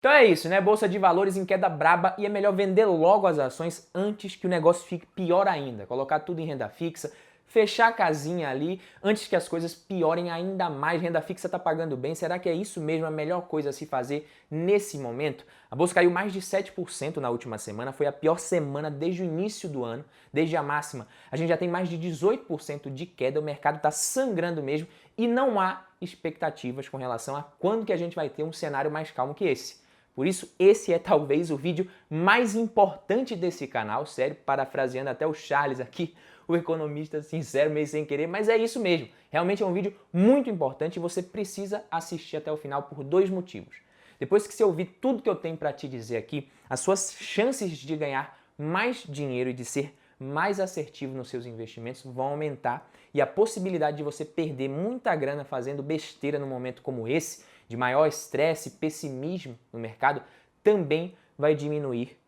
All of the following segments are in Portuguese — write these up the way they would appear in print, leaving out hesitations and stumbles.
Então é isso, né? Bolsa de valores em queda braba e é melhor vender logo as ações antes que o negócio fique pior ainda. Colocar tudo em renda fixa, fechar a casinha ali antes que as coisas piorem ainda mais. Renda fixa está pagando bem. Será que é isso mesmo a melhor coisa a se fazer nesse momento? A bolsa caiu mais de 7% na última semana. Foi a pior semana desde o início do ano, desde a máxima. A gente já tem mais de 18% de queda. O mercado está sangrando mesmo e não há expectativas com relação a quando que a gente vai ter um cenário mais calmo que esse. Por isso, esse é talvez o vídeo mais importante desse canal, sério, parafraseando até o Charles aqui, o economista sincero, meio sem querer, mas é isso mesmo. Realmente é um vídeo muito importante e você precisa assistir até o final por dois motivos. Depois que você ouvir tudo que eu tenho para te dizer aqui, as suas chances de ganhar mais dinheiro e de ser mais assertivo nos seus investimentos vão aumentar e a possibilidade de você perder muita grana fazendo besteira num momento como esse, de maior estresse e pessimismo no mercado, também vai diminuir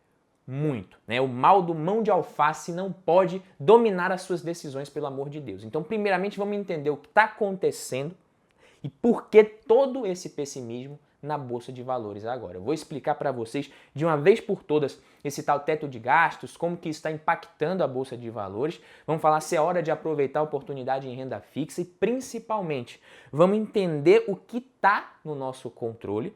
muito, né? O mal do mão de alface não pode dominar as suas decisões, pelo amor de Deus. Então, primeiramente, vamos entender o que está acontecendo e por que todo esse pessimismo na Bolsa de Valores agora. Eu vou explicar para vocês de uma vez por todas esse tal teto de gastos, como que está impactando a Bolsa de Valores. Vamos falar se é hora de aproveitar a oportunidade em renda fixa e, principalmente, vamos entender o que está no nosso controle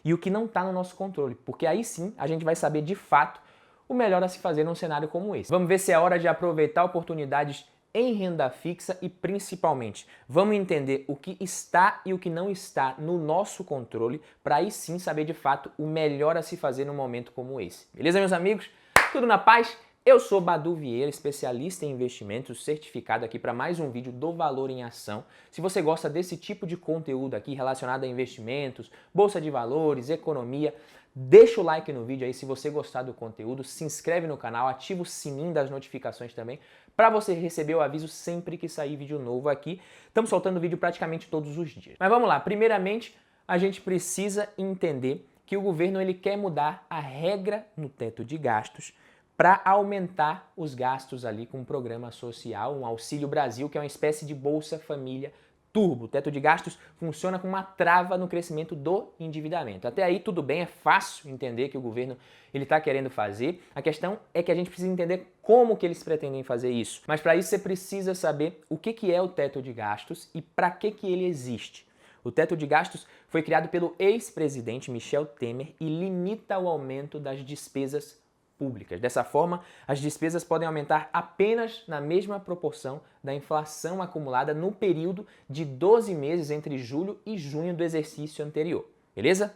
e o que não está no nosso controle, porque aí sim a gente vai saber de fato o melhor a se fazer num cenário como esse. Vamos ver se é hora de aproveitar oportunidades em renda fixa e principalmente vamos entender o que está e o que não está no nosso controle para aí sim saber de fato o melhor a se fazer num momento como esse. Beleza, meus amigos? Tudo na paz? Eu sou Badu Vieira, especialista em investimentos, certificado aqui para mais um vídeo do Valor em Ação. Se você gosta desse tipo de conteúdo aqui relacionado a investimentos, bolsa de valores, economia, deixa o like no vídeo aí se você gostar do conteúdo, se inscreve no canal, ativa o sininho das notificações também para você receber o aviso sempre que sair vídeo novo aqui. Estamos soltando vídeo praticamente todos os dias. Mas vamos lá, primeiramente a gente precisa entender que o governo ele quer mudar a regra no teto de gastos para aumentar os gastos ali com um programa social, um Auxílio Brasil, que é uma espécie de Bolsa Família turbo. O teto de gastos funciona como uma trava no crescimento do endividamento. Até aí tudo bem, é fácil entender que o governo ele está querendo fazer. A questão é que a gente precisa entender como que eles pretendem fazer isso. Mas para isso você precisa saber o que é o teto de gastos e para que ele existe. O teto de gastos foi criado pelo ex-presidente Michel Temer e limita o aumento das despesas públicas. Dessa forma, as despesas podem aumentar apenas na mesma proporção da inflação acumulada no período de 12 meses entre julho e junho do exercício anterior. Beleza?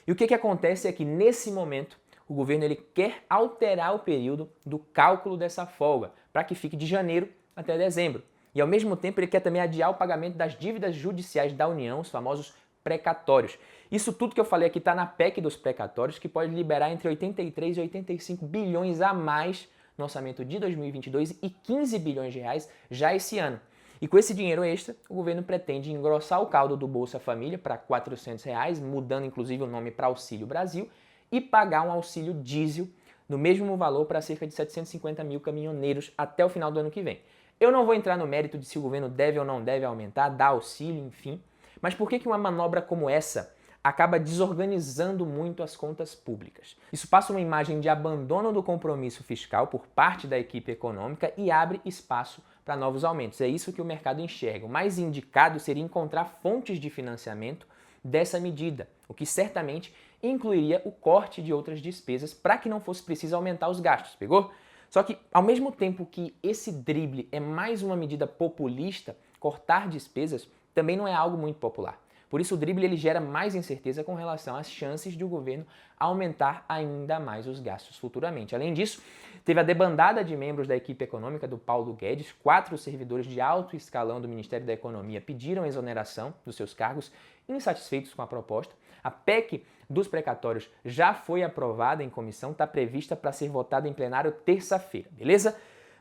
E o que acontece é que, nesse momento, o governo ele quer alterar o período do cálculo dessa folga, para que fique de janeiro até dezembro. E, ao mesmo tempo, ele quer também adiar o pagamento das dívidas judiciais da União, os famosos precatórios. Isso tudo que eu falei aqui está na PEC dos precatórios, que pode liberar entre 83 e 85 bilhões a mais no orçamento de 2022 e 15 bilhões de reais já esse ano. E com esse dinheiro extra, o governo pretende engrossar o caldo do Bolsa Família para R$ 400, mudando inclusive o nome para Auxílio Brasil, e pagar um auxílio diesel no mesmo valor para cerca de 750 mil caminhoneiros até o final do ano que vem. Eu não vou entrar no mérito de se o governo deve ou não deve aumentar, dar auxílio, enfim, mas por que uma manobra como essa acaba desorganizando muito as contas públicas? Isso passa uma imagem de abandono do compromisso fiscal por parte da equipe econômica e abre espaço para novos aumentos. É isso que o mercado enxerga. O mais indicado seria encontrar fontes de financiamento dessa medida, o que certamente incluiria o corte de outras despesas para que não fosse preciso aumentar os gastos, pegou? Só que, ao mesmo tempo que esse drible é mais uma medida populista, cortar despesas também não é algo muito popular. Por isso o drible ele gera mais incerteza com relação às chances de o governo aumentar ainda mais os gastos futuramente. Além disso, teve a debandada de membros da equipe econômica do Paulo Guedes, 4 servidores de alto escalão do Ministério da Economia pediram exoneração dos seus cargos, insatisfeitos com a proposta. A PEC dos precatórios já foi aprovada em comissão, está prevista para ser votada em plenário terça-feira, beleza?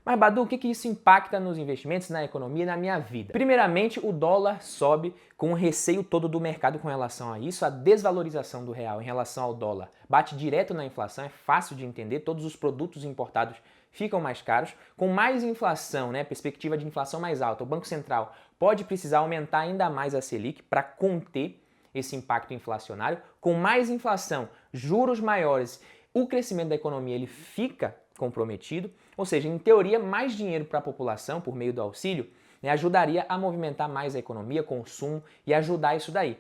Mas, Badu, o que isso impacta nos investimentos, na economia e na minha vida? Primeiramente, o dólar sobe com o receio todo do mercado com relação a isso. A desvalorização do real em relação ao dólar bate direto na inflação, é fácil de entender, todos os produtos importados ficam mais caros. Com mais inflação, perspectiva de inflação mais alta, o Banco Central pode precisar aumentar ainda mais a Selic para conter esse impacto inflacionário. Com mais inflação, juros maiores, o crescimento da economia ele fica comprometido, ou seja, em teoria, mais dinheiro para a população por meio do auxílio, né, ajudaria a movimentar mais a economia, consumo e ajudar isso daí.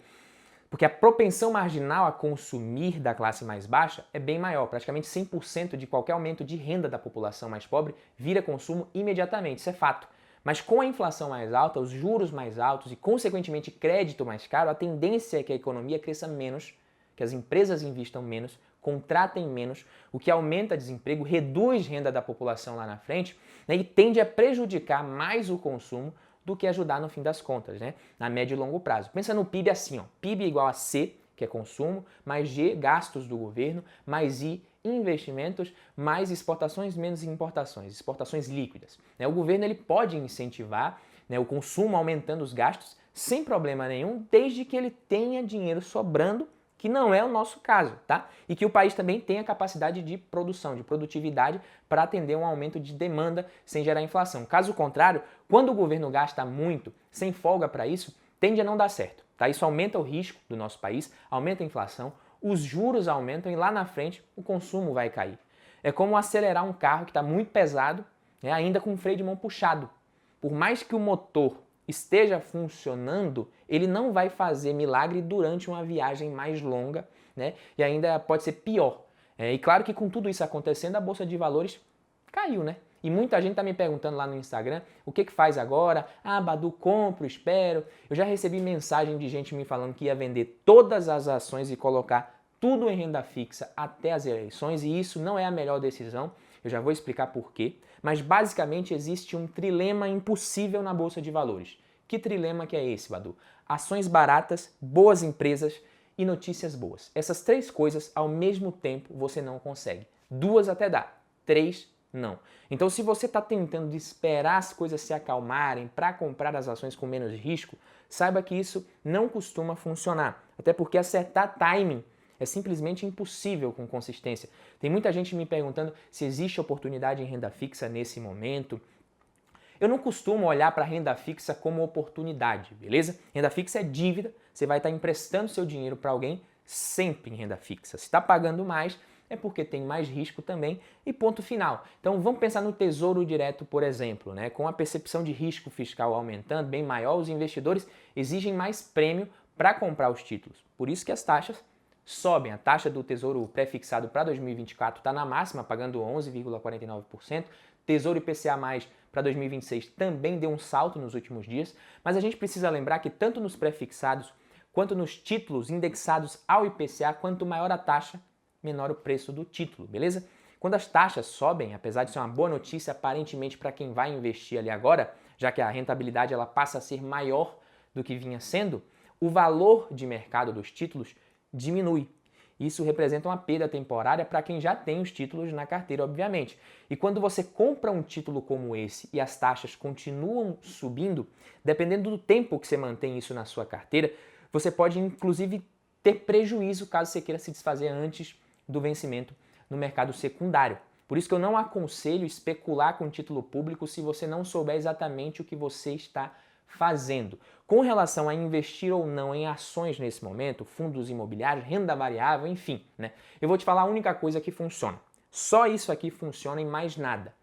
Porque a propensão marginal a consumir da classe mais baixa é bem maior. Praticamente 100% de qualquer aumento de renda da população mais pobre vira consumo imediatamente, isso é fato. Mas com a inflação mais alta, os juros mais altos e, consequentemente, crédito mais caro, a tendência é que a economia cresça menos, que as empresas investam menos, contratem menos, o que aumenta desemprego, reduz renda da população lá na frente, né, e tende a prejudicar mais o consumo do que ajudar no fim das contas, né? Na médio e longo prazo. Pensa no PIB assim, ó, PIB igual a C, que é consumo, mais G, gastos do governo, mais I, investimentos, mais exportações, menos importações, exportações líquidas. Né? O governo ele pode incentivar, né, o consumo aumentando os gastos sem problema nenhum, desde que ele tenha dinheiro sobrando, que não é o nosso caso, tá? E que o país também tenha capacidade de produção, de produtividade para atender um aumento de demanda sem gerar inflação. Caso contrário, quando o governo gasta muito, sem folga para isso, tende a não dar certo, tá? Isso aumenta o risco do nosso país, aumenta a inflação, os juros aumentam e lá na frente o consumo vai cair. É como acelerar um carro que está muito pesado, né, ainda com o freio de mão puxado. Por mais que o motor esteja funcionando, ele não vai fazer milagre durante uma viagem mais longa, né? E ainda pode ser pior. E claro que com tudo isso acontecendo, a Bolsa de Valores caiu, né? E muita gente tá me perguntando lá no Instagram o que faz agora. Ah, Badu, compro, espero. Eu já recebi mensagem de gente me falando que ia vender todas as ações e colocar tudo em renda fixa até as eleições, e isso não é a melhor decisão. Eu já vou explicar por quê. Mas basicamente existe um trilema impossível na Bolsa de Valores. Que trilema que é esse, Badu? Ações baratas, boas empresas e notícias boas. Essas três coisas ao mesmo tempo você não consegue. Duas até dá, três não. Então se você está tentando esperar as coisas se acalmarem para comprar as ações com menos risco, saiba que isso não costuma funcionar. Até porque acertar timing é simplesmente impossível com consistência. Tem muita gente me perguntando se existe oportunidade em renda fixa nesse momento. Eu não costumo olhar para a renda fixa como oportunidade, beleza? Renda fixa é dívida, você vai estar emprestando seu dinheiro para alguém sempre em renda fixa. Se está pagando mais, é porque tem mais risco também e ponto final. Então vamos pensar no Tesouro Direto, por exemplo, né? Com a percepção de risco fiscal aumentando, bem maior, os investidores exigem mais prêmio para comprar os títulos. Por isso que as taxas sobem. A taxa do Tesouro pré-fixado para 2024 está na máxima, pagando 11,49%. Tesouro IPCA+, para 2026 também deu um salto nos últimos dias, mas a gente precisa lembrar que tanto nos pré-fixados quanto nos títulos indexados ao IPCA, quanto maior a taxa, menor o preço do título, beleza? Quando as taxas sobem, apesar de ser uma boa notícia aparentemente para quem vai investir ali agora, já que a rentabilidade ela passa a ser maior do que vinha sendo, o valor de mercado dos títulos diminui. Isso representa uma perda temporária para quem já tem os títulos na carteira, obviamente. E quando você compra um título como esse e as taxas continuam subindo, dependendo do tempo que você mantém isso na sua carteira, você pode inclusive ter prejuízo caso você queira se desfazer antes do vencimento no mercado secundário. Por isso que eu não aconselho especular com título público se você não souber exatamente o que você está fazendo. Com relação a investir ou não em ações nesse momento, fundos imobiliários, renda variável, enfim, né? Eu vou te falar a única coisa que funciona. Só isso aqui funciona e mais nada.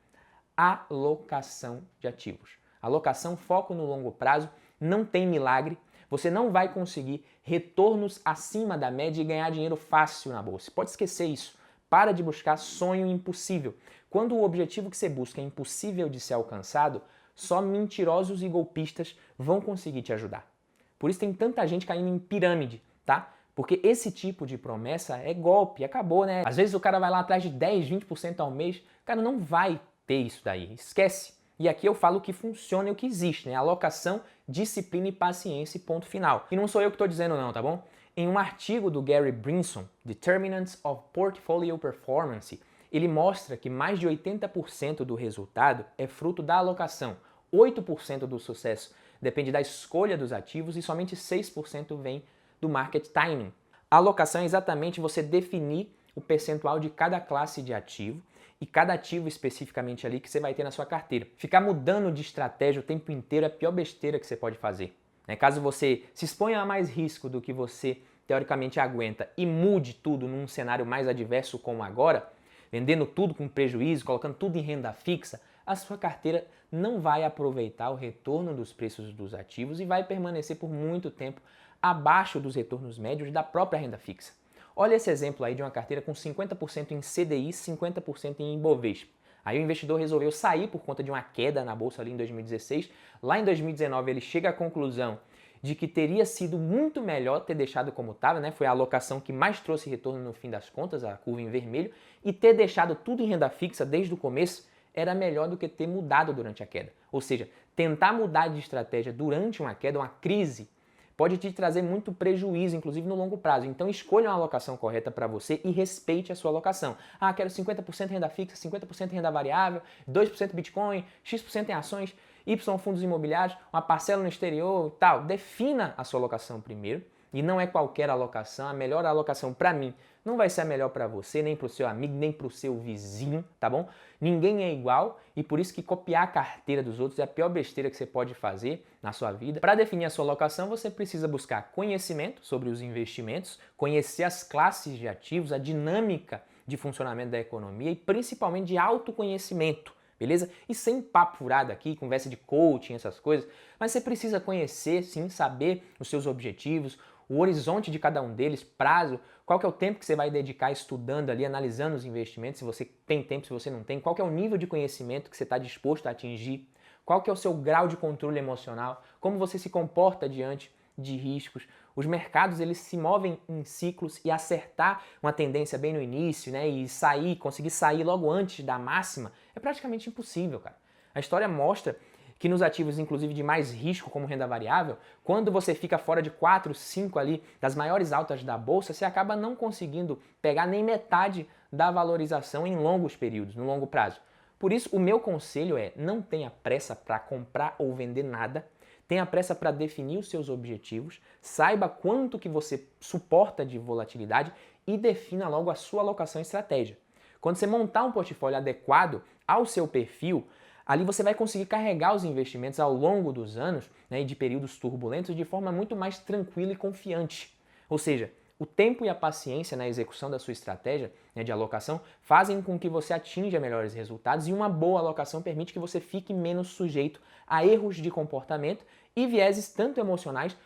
Alocação de ativos. Alocação, foco no longo prazo, não tem milagre. Você não vai conseguir retornos acima da média e ganhar dinheiro fácil na bolsa. Pode esquecer isso. Para de buscar sonho impossível. Quando o objetivo que você busca é impossível de ser alcançado, só mentirosos e golpistas vão conseguir te ajudar. Por isso tem tanta gente caindo em pirâmide, tá? Porque esse tipo de promessa é golpe, acabou, né? Às vezes o cara vai lá atrás de 10, 20% ao mês, cara, não vai ter isso daí, esquece. E aqui eu falo o que funciona e o que existe, né? Alocação, disciplina e paciência e ponto final. E não sou eu que estou dizendo não, tá bom? Em um artigo do Gary Brinson, Determinants of Portfolio Performance, ele mostra que mais de 80% do resultado é fruto da alocação, 8% do sucesso depende da escolha dos ativos e somente 6% vem do market timing. A alocação é exatamente você definir o percentual de cada classe de ativo e cada ativo especificamente ali que você vai ter na sua carteira. Ficar mudando de estratégia o tempo inteiro é a pior besteira que você pode fazer. Caso você se exponha a mais risco do que você teoricamente aguenta e mude tudo num cenário mais adverso como agora, vendendo tudo com prejuízo, colocando tudo em renda fixa, a sua carteira não vai aproveitar o retorno dos preços dos ativos e vai permanecer por muito tempo abaixo dos retornos médios da própria renda fixa. Olha esse exemplo aí de uma carteira com 50% em CDI, 50% em Ibovespa. Aí o investidor resolveu sair por conta de uma queda na bolsa ali em 2016. Lá em 2019 ele chega à conclusão de que teria sido muito melhor ter deixado como estava, né? Foi a alocação que mais trouxe retorno no fim das contas, a curva em vermelho, e ter deixado tudo em renda fixa desde o começo era melhor do que ter mudado durante a queda. Ou seja, tentar mudar de estratégia durante uma queda, uma crise, pode te trazer muito prejuízo, inclusive no longo prazo. Então escolha uma alocação correta para você e respeite a sua alocação. Ah, quero 50% renda fixa, 50% renda variável, 2% Bitcoin, X% em ações, Y fundos imobiliários, uma parcela no exterior, tal. Defina a sua alocação primeiro. E não é qualquer alocação, a melhor alocação para mim não vai ser a melhor para você, nem para o seu amigo, nem para o seu vizinho, tá bom? Ninguém é igual e por isso que copiar a carteira dos outros é a pior besteira que você pode fazer na sua vida. Para definir a sua alocação, você precisa buscar conhecimento sobre os investimentos, conhecer as classes de ativos, a dinâmica de funcionamento da economia e principalmente de autoconhecimento. Beleza? E sem papo furado aqui, conversa de coaching, essas coisas, mas você precisa conhecer, sim, saber os seus objetivos, o horizonte de cada um deles, prazo, qual que é o tempo que você vai dedicar estudando ali, analisando os investimentos, se você tem tempo, se você não tem, qual que é o nível de conhecimento que você está disposto a atingir, qual que é o seu grau de controle emocional, como você se comporta diante de riscos. Os mercados, eles se movem em ciclos e acertar uma tendência bem no início, né, e conseguir sair logo antes da máxima, é praticamente impossível, cara. A história mostra que nos ativos, inclusive de mais risco, como renda variável, quando você fica fora de 4, 5 ali das maiores altas da bolsa, você acaba não conseguindo pegar nem metade da valorização em longos períodos, no longo prazo. Por isso, o meu conselho é: não tenha pressa para comprar ou vender nada, tenha pressa para definir os seus objetivos, saiba quanto que você suporta de volatilidade e defina logo a sua alocação e estratégia. Quando você montar um portfólio adequado ao seu perfil, ali você vai conseguir carregar os investimentos ao longo dos anos, né, e de períodos turbulentos de forma muito mais tranquila e confiante. Ou seja, o tempo e a paciência na execução da sua estratégia, né, de alocação fazem com que você atinja melhores resultados e uma boa alocação permite que você fique menos sujeito a erros de comportamento e vieses tanto emocionais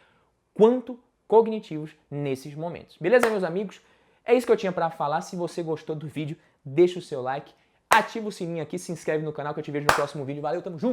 quanto cognitivos nesses momentos. Beleza, meus amigos? É isso que eu tinha para falar. Se você gostou do vídeo, deixa o seu like, ativa o sininho aqui, se inscreve no canal que eu te vejo no próximo vídeo. Valeu, tamo junto!